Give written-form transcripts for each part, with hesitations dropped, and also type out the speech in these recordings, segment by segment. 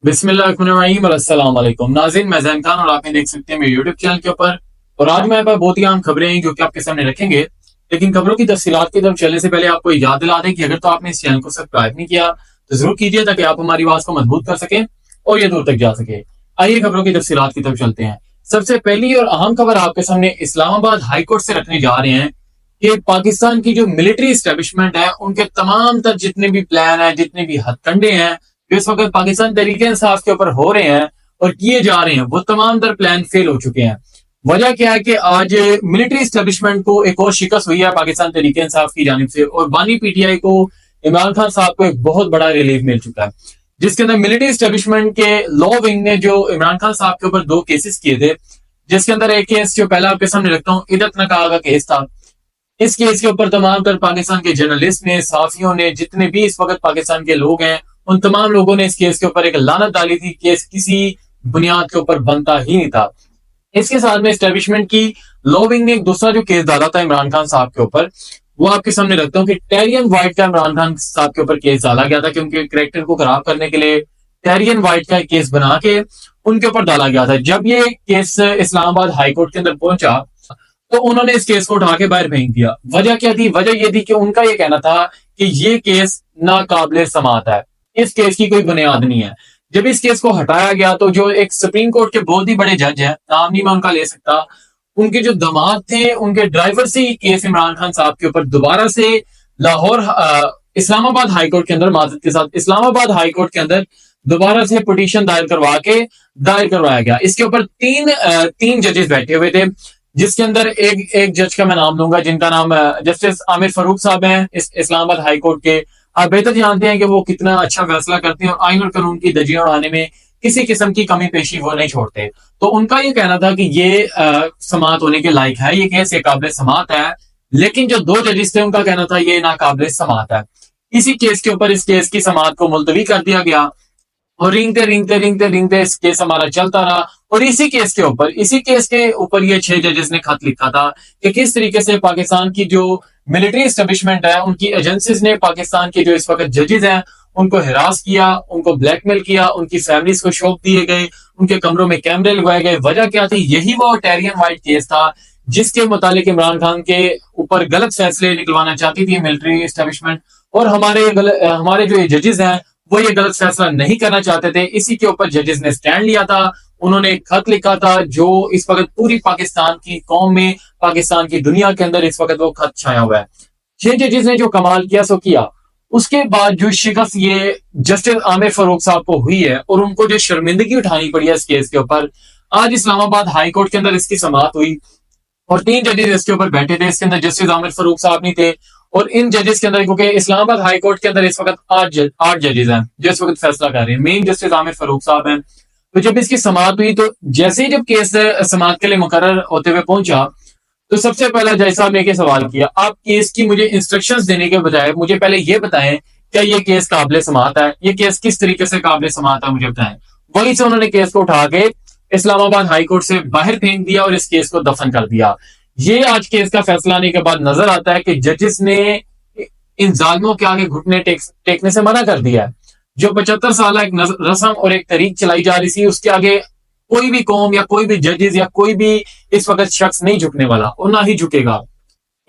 बिस्मिल्लाहिर्रहमानिर्रहीम और अस्सलाम वालेकुम नाज़रीन, मैं ज़ैन खान और आप देख सकते हैं मेरे यूट्यूब चैनल के ऊपर। और आज मेरे पास बहुत ही अहम खबरें हैं जो कि आपके सामने रखेंगे। लेकिन खबरों की तफसीलात की तरफ चलने से पहले आपको याद दिला दें कि अगर तो आपने इस चैनल को सब्सक्राइब नहीं किया तो जरूर कीजिए ताकि आप हमारी आवाज को मजबूत कर सकें और ये दूर तक जा सके। आइए खबरों की तफसीलात की तरफ चलते हैं। सबसे पहली और अहम खबर आपके सामने इस्लामाबाद हाईकोर्ट से रखने जा रहे हैं कि पाकिस्तान की जो मिलिट्री एस्टेब्लिशमेंट है उनके तमाम तर जितने भी प्लान है, जितने भी हथकंडे हैं जो इस वक्त पाकिस्तान तहरीक इंसाफ के ऊपर हो रहे हैं और किए जा रहे हैं, वो तमाम तर प्लान फेल हो चुके हैं। वजह क्या है कि आज मिलिट्री एस्टेब्लिशमेंट को एक और शिकस्त हुई है पाकिस्तान तहरीक इंसाफ की जानिब से, और बानी पीटीआई को, इमरान खान साहब को एक बहुत बड़ा रिलीफ मिल चुका है, जिसके अंदर मिलिट्री एस्टेब्लिशमेंट के लॉ विंग ने जो इमरान खान साहब के ऊपर 2 केसेस किए थे, जिसके अंदर एक केस जो पहला आपके सामने रखता हूँ, इदत नकाह का केस था। इस केस के ऊपर तमाम तर पाकिस्तान के जर्नलिस्ट ने, सहाफियों ने, जितने भी इस वक्त पाकिस्तान के लोग हैं, उन तमाम लोगों ने इस केस के ऊपर एक लानत डाली थी। केस किसी बुनियाद के ऊपर बनता ही नहीं था। इसके साथ में एस्टेब्लिशमेंट की लॉबिंग ने एक दूसरा जो केस डाला था इमरान खान साहब के ऊपर, वो आपके सामने रखता हूँ कि टेरियन वाइट का इमरान खान साहब के ऊपर केस डाला गया था कि उनके कैरेक्टर को खराब करने के लिए टेरियन वाइट का एक केस बना के उनके ऊपर डाला गया था। जब ये केस इस्लामाबाद हाईकोर्ट के अंदर पहुंचा तो उन्होंने इस केस को उठा के बाहर फेंक दिया। वजह क्या थी? वजह ये थी कि उनका ये कहना था कि ये केस नाकाबिले समाअत है, इस केस की कोई बुनियाद नहीं है। जब इस केस को हटाया गया तो जो एक सुप्रीम कोर्ट के बहुत ही बड़े जज हैं, नाम नहीं मैं उनका ले सकता, उनके जो दामाद थे, उनके ड्राइवर से ही केस इमरान खान साहब के ऊपर दोबारा से लाहौर इस्लामाबाद हाईकोर्ट के अंदर, माजरत के साथ इस्लामाबाद हाईकोर्ट के अंदर दोबारा से पिटीशन दायर करवाया गया। इसके ऊपर तीन जजेस बैठे हुए थे, जिसके अंदर एक जज का मैं नाम लूंगा जिनका नाम जस्टिस आमिर फारूक साहब हैं इस्लामाबाद हाई कोर्ट के। आप बेहतर जानते हैं कि वो कितना अच्छा फैसला करते हैं और आइन और कानून की धज्जियां उड़ाने में किसी किस्म की कमी पेशी वो नहीं छोड़ते। तो उनका ये कहना था कि ये समाअत होने के लायक है, ये केस काबिल समाअत है। लेकिन जो 2 जजेस थे उनका कहना था ये नाकाबिल समाअत है। इसी केस के ऊपर इस केस की समाअत को मुलतवी कर दिया गया और रिंगते इस केस हमारा चलता रहा। और इसी केस के ऊपर ये 6 जजेस ने खत लिखा था कि किस तरीके से पाकिस्तान की जो मिलिट्री एस्टेब्लिशमेंट है, उनकी एजेंसीज ने पाकिस्तान के जो इस वक्त जजेस हैं उनको हिरास किया, उनको ब्लैकमेल किया, उनकी फैमिलीज को शौक दिए गए, उनके कमरों में कैमरे लगवाए गए। वजह क्या थी? यही वो टेरियन वाइट केस था जिसके मुतालिक इमरान खान के ऊपर गलत फैसले निकलवाना चाहती थी मिलिट्री एस्टेब्लिशमेंट, और हमारे जो जजेस हैं वो ये गलत फैसला नहीं करना चाहते थे। इसी के ऊपर जजेस ने स्टैंड लिया था, उन्होंने एक खत लिखा था जो इस वक्त पूरी पाकिस्तान की कौम में, पाकिस्तान की दुनिया के अंदर इस वक्त वो खत छाया हुआ है। 6 जजेस ने जो कमाल किया सो किया। उसके बाद जो शिकस्त ये जस्टिस आमिर फारूक साहब को हुई है और उनको जो शर्मिंदगी उठानी पड़ी है इस केस के ऊपर, आज इस्लामाबाद हाई कोर्ट के अंदर इसकी समाअत हुई और 3 जजेस इसके ऊपर बैठे थे। इसके अंदर जस्टिस आमिर फारूक साहब नहीं थे, और इन जजेस के अंदर, क्योंकि इस्लामाबाद हाई कोर्ट के अंदर इस वक्त 8 जजेस हैं जो इस वक्त फैसला कर रहे हैं, मेन जस्टिस आमिर फारूक साहब हैं। तो जब इसकी समाअत हुई तो जैसे ही जब केस समाअत के लिए मुकर्रर होते हुए पहुंचा तो सबसे पहला जज साहब ने सवाल किया, आप केस की मुझे इंस्ट्रक्शंस देने के बजाय मुझे पहले ये बताएं क्या ये केस काबिल समाअत है, ये केस किस तरीके से काबिल समाअत है, मुझे बताएं। वहीं से उन्होंने केस को उठा के इस्लामाबाद हाई कोर्ट से बाहर फेंक दिया और इस केस को दफन कर दिया। ये आज केस का फैसला आने के बाद नजर आता है कि जजेस ने इन जालिमों के आगे घुटने टेकने से मना कर दिया है। जो 75 साल एक रस्म और एक तरीक चलाई जा रही थी, उसके आगे कोई भी कौम या कोई भी जजेस या कोई भी इस वक्त शख्स नहीं झुकने वाला और ना ही झुकेगा।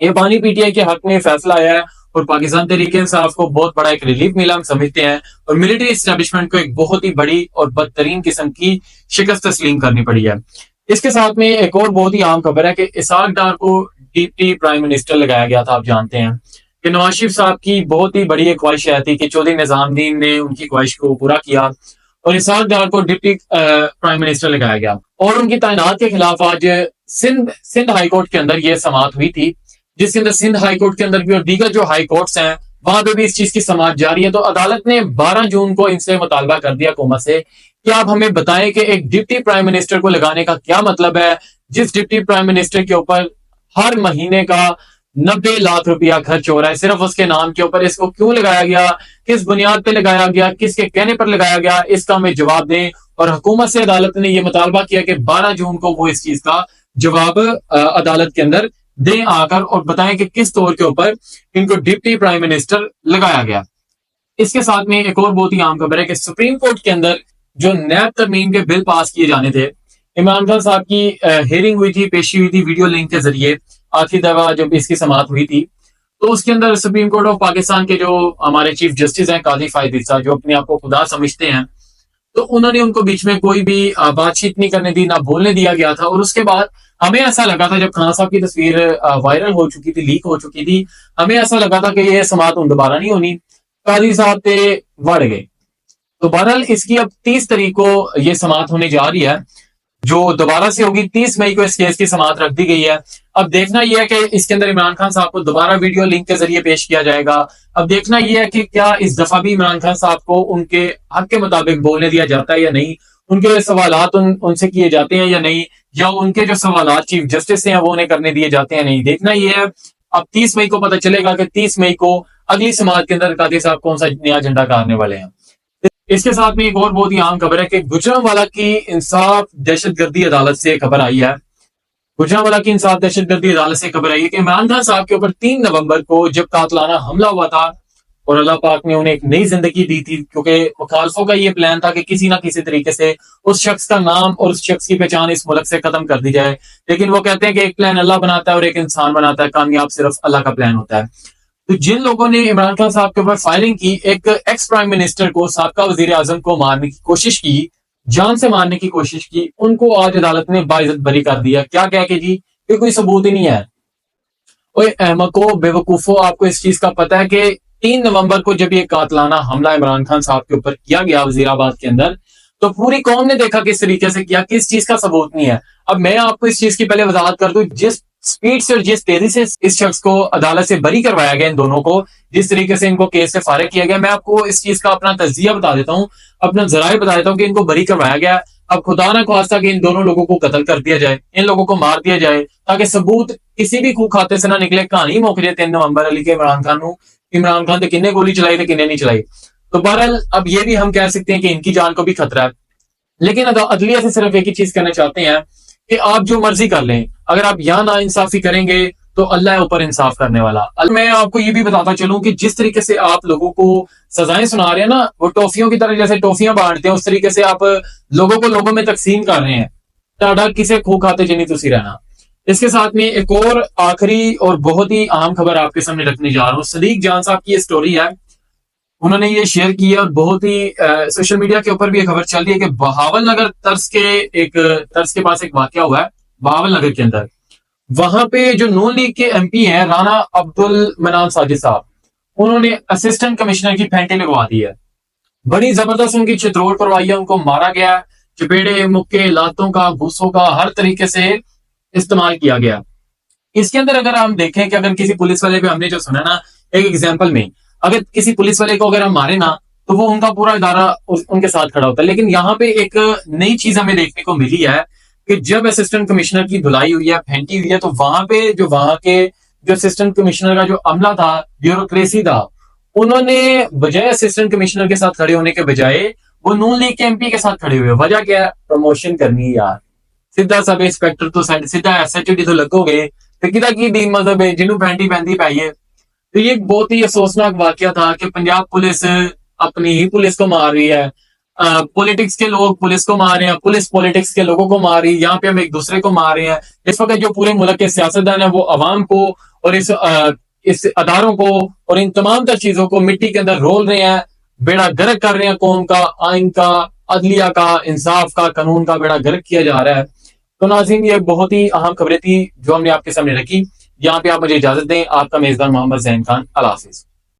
ये बानी पीटीआई के हक में फैसला आया है और पाकिस्तान तहरीक इंसाफ को बहुत बड़ा एक रिलीफ मिला, हम समझते हैं, और मिलिट्री एस्टेब्लिशमेंट को एक बहुत ही बड़ी और बदतरीन किस्म की शिकस्त तस्लीम करनी पड़ी है। इसके साथ में एक और बहुत ही अहम खबर है कि इसाक डार को डिप्टी प्राइम मिनिस्टर लगाया गया था। आप जानते हैं कि नवाज शरीफ साहब की बहुत ही बड़ी एक ख्वाहिश थी कि चौधरी निजामुद्दीन ने उनकी ख्वाहिश को पूरा किया और इसाक डार को डिप्टी प्राइम मिनिस्टर लगाया गया। और उनकी तैनात के खिलाफ आज सिंध हाई कोर्ट के अंदर यह समाअत हुई थी, जिसके अंदर सिंध हाई कोर्ट के अंदर भी और दीगर जो हाई कोर्ट्स हैं वहां पे भी इस चीज की समाअत जारी है। तो अदालत ने 12 जून को इनसे मुतालबा कर दिया हुकूमत से कि आप हमें बताएं कि एक डिप्टी प्राइम मिनिस्टर को लगाने का क्या मतलब है, जिस डिप्टी प्राइम मिनिस्टर के ऊपर हर महीने का 90 लाख रुपया खर्च हो रहा है सिर्फ उसके नाम के ऊपर। इसको क्यों लगाया गया, किस बुनियाद पे लगाया गया, किसके कहने पर लगाया गया, इसका हमें जवाब दें। और हुकूमत से अदालत ने यह मुतालबा किया कि 12 जून को वो इस चीज का जवाब अदालत के अंदर दें आकर और बताएं कि किस तौर के ऊपर इनको डिप्टी प्राइम मिनिस्टर लगाया गया। इसके साथ में एक और बहुत ही अहम खबर है कि सुप्रीम कोर्ट के अंदर جو نیب ترمیم کے بل پاس کیے جانے تھے، عمران خان صاحب کی ہیئرنگ ہوئی تھی، پیشی ہوئی تھی ویڈیو لنک کے ذریعے، آخری دفعہ جب اس کی سماعت ہوئی تھی، تو اس کے اندر سپریم کورٹ آف پاکستان کے جو ہمارے چیف جسٹس ہیں قاضی فائد عیسیٰ، جو اپنے آپ کو خدا سمجھتے ہیں، تو انہوں نے ان کو بیچ میں کوئی بھی بات چیت نہیں کرنے دی، نہ بولنے دیا گیا تھا. اور اس کے بعد ہمیں ایسا لگا تھا جب خان صاحب کی تصویر وائرل ہو چکی تھی، لیک ہو چکی تھی، ہمیں ایسا لگا تھا کہ یہ سماعت دوبارہ نہیں ہونی، قاضی صاحب تے وڑ گئے. تو بہرحال اس کی اب 30 تاریخ کو یہ سماعت ہونے جا رہی ہے، جو دوبارہ سے ہوگی. 30 مئی کو اس کیس کی سماعت رکھ دی گئی ہے. اب دیکھنا یہ ہے کہ اس کے اندر عمران خان صاحب کو دوبارہ ویڈیو لنک کے ذریعے پیش کیا جائے گا. اب دیکھنا یہ ہے کہ کیا اس دفعہ بھی عمران خان صاحب کو ان کے حق کے مطابق بولنے دیا جاتا ہے یا نہیں، ان کے سوالات ان سے کیے جاتے ہیں یا نہیں، یا ان کے جو سوالات چیف جسٹس ہیں وہ انہیں کرنے دیے جاتے ہیں نہیں. دیکھنا یہ ہے. اب 30 مئی کو پتہ چلے گا کہ 30 مئی کو اگلی سماعت کے اندر قاضی صاحب کون سا نیا جھنڈا گاڑنے والے ہیں. اس کے ساتھ میں ایک اور بہت ہی عام خبر ہے کہ گجرانوالہ کی انصاف دہشت گردی عدالت سے خبر آئی ہے. گجرانوالہ کی انصاف دہشت گردی عدالت سے خبر آئی ہے کہ عمران خان صاحب کے اوپر 3 نومبر کو جب قاتلانہ حملہ ہوا تھا اور اللہ پاک نے انہیں ایک نئی زندگی دی تھی، کیونکہ مخالفوں کا یہ پلان تھا کہ کسی نہ کسی طریقے سے اس شخص کا نام اور اس شخص کی پہچان اس ملک سے ختم کر دی جائے. لیکن وہ کہتے ہیں کہ ایک پلان اللہ بناتا ہے اور ایک انسان بناتا ہے، کامیاب صرف اللہ کا پلان ہوتا ہے. تو جن لوگوں نے عمران خان صاحب کے اوپر فائرنگ کی، ایک ایکس پرائم منسٹر کو، سابقہ وزیر اعظم کو مارنے کی کوشش کی، جان سے مارنے کی کوشش کی، ان کو آج عدالت نے باعزت بری کر دیا. کیا کہہ کے جی کہ کوئی ثبوت ہی نہیں ہے. اوے احمقو، بے وقوفو، آپ کو اس چیز کا پتہ ہے کہ 3 نومبر کو جب یہ قاتلانہ حملہ عمران خان صاحب کے اوپر کیا گیا وزیر آباد کے اندر، تو پوری قوم نے دیکھا کس طریقے سے کیا، کس چیز کا ثبوت نہیں ہے. اب میں آپ کو اس چیز کی پہلے وضاحت کر دوں، جس سپیڈ سے اور جس تیزی سے اس شخص کو عدالت سے بری کروایا گیا، ان دونوں کو جس طریقے سے ان کو کیس سے فارغ کیا گیا، میں آپ کو اس چیز کا اپنا تجزیہ بتا دیتا ہوں، اپنا ذرائع بتا دیتا ہوں کہ ان کو بری کروایا گیا. اب خدا نہ خواستہ کہ ان دونوں لوگوں کو قتل کر دیا جائے، ان لوگوں کو مار دیا جائے، تاکہ ثبوت کسی بھی خو کھاتے سے نہ نکلے. کہانی موک جائے 3 نومبر علی کے عمران خان نے کنے گولی چلائی تھے، کنے نہیں چلائی. تو بہرحال اب یہ بھی ہم کہہ سکتے ہیں کہ ان کی جان کو بھی خطرہ ہے. لیکن عدلیہ سے صرف ایک ہی چیز کہنا چاہتے ہیں کہ آپ جو مرضی کر لیں، اگر آپ یہاں نا انصافی کریں گے تو اللہ ہے اوپر انصاف کرنے والا. میں آپ کو یہ بھی بتاتا چلوں کہ جس طریقے سے آپ لوگوں کو سزائیں سنا رہے ہیں نا، وہ ٹافیوں کی طرح جیسے ٹافیاں بانٹتے ہیں، اس طریقے سے آپ لوگوں کو لوگوں میں تقسیم کر رہے ہیں. ٹاڈا کسے کھو کھاتے جنی تسی رہنا. اس کے ساتھ میں ایک اور آخری اور بہت ہی اہم خبر آپ کے سامنے رکھنے جا رہا ہوں. صدیق جان صاحب کی یہ سٹوری ہے، انہوں نے یہ شیئر کی ہے، اور بہت ہی سوشل میڈیا کے اوپر بھی یہ خبر چل رہی ہے کہ بہاول نگر طرز کے پاس ایک واقعہ ہوا ہے بہاول نگر کے اندر. وہاں پہ جو نون لیگ کے ایم پی ہیں رانا عبدالمنان ساجد صاحب، انہوں نے اسسٹنٹ کمشنر کی پھینٹیں لگوا دی ہے. بڑی زبردست ان کی چتروڑ کروائی ہے، ان کو مارا گیا، چپیڑے، مکے، لاتوں کا، گھوسوں کا ہر طریقے سے استعمال کیا گیا. اس کے اندر اگر ہم دیکھیں کہ اگر کسی پولیس والے پہ ہم نے جو سنا نا، ایک ایگزامپل میں اگر کسی پولیس والے کو اگر ہم مارے نا تو وہ ان کا پورا ادارہ ان کے ساتھ کھڑا ہوتا ہے. لیکن یہاں پہ ایک نئی چیز ہمیں دیکھنے کو ملی ہے کہ جب اسسٹنٹ کمشنر کی دھلائی ہوئی ہے، پھینٹی ہوئی ہے، تو وہاں پہ وہاں کے جو اسسٹنٹ کمشنر کا جو عملہ تھا، بیوروکریسی تھا، انہوں نے بجائے اسسٹنٹ کمشنر کے ساتھ کھڑے ہونے کے بجائے وہ نون لیگ کے ایم پی کے ساتھ کھڑے ہوئے. وجہ کیا ہے؟ پروموشن کرنی ہے یار. سیدھا سب انسپیکٹر تو سیدھا ایس ایچ او ڈی تو لگو گے تو کدا کی دین مذہب ہے جنہوں پینٹی پہنتی پائیے. تو یہ ایک بہت ہی افسوسناک واقعہ تھا کہ پنجاب پولیس اپنی ہی پولیس کو مار رہی ہے، پولیٹکس کے لوگ پولیس کو مار رہے ہیں، پولیس پولیٹکس کے لوگوں کو مار رہی ہے. یہاں پہ ہم ایک دوسرے کو مار رہے ہیں. اس وقت جو پورے ملک کے سیاستدان ہیں وہ عوام کو اور اس اداروں کو اور ان تمام تر چیزوں کو مٹی کے اندر رول رہے ہیں، بیڑا گرک کر رہے ہیں. قوم کا، آئین کا، عدلیہ کا، انصاف کا، قانون کا بیڑا گرک کیا جا رہا ہے. تو ناظرین، یہ بہت ہی اہم خبریں تھی جو ہم نے آپ کے سامنے رکھی. یہاں پہ آپ مجھے اجازت دیں. آپ کا میزبان محمد ذہین خان. اللہ حافظ.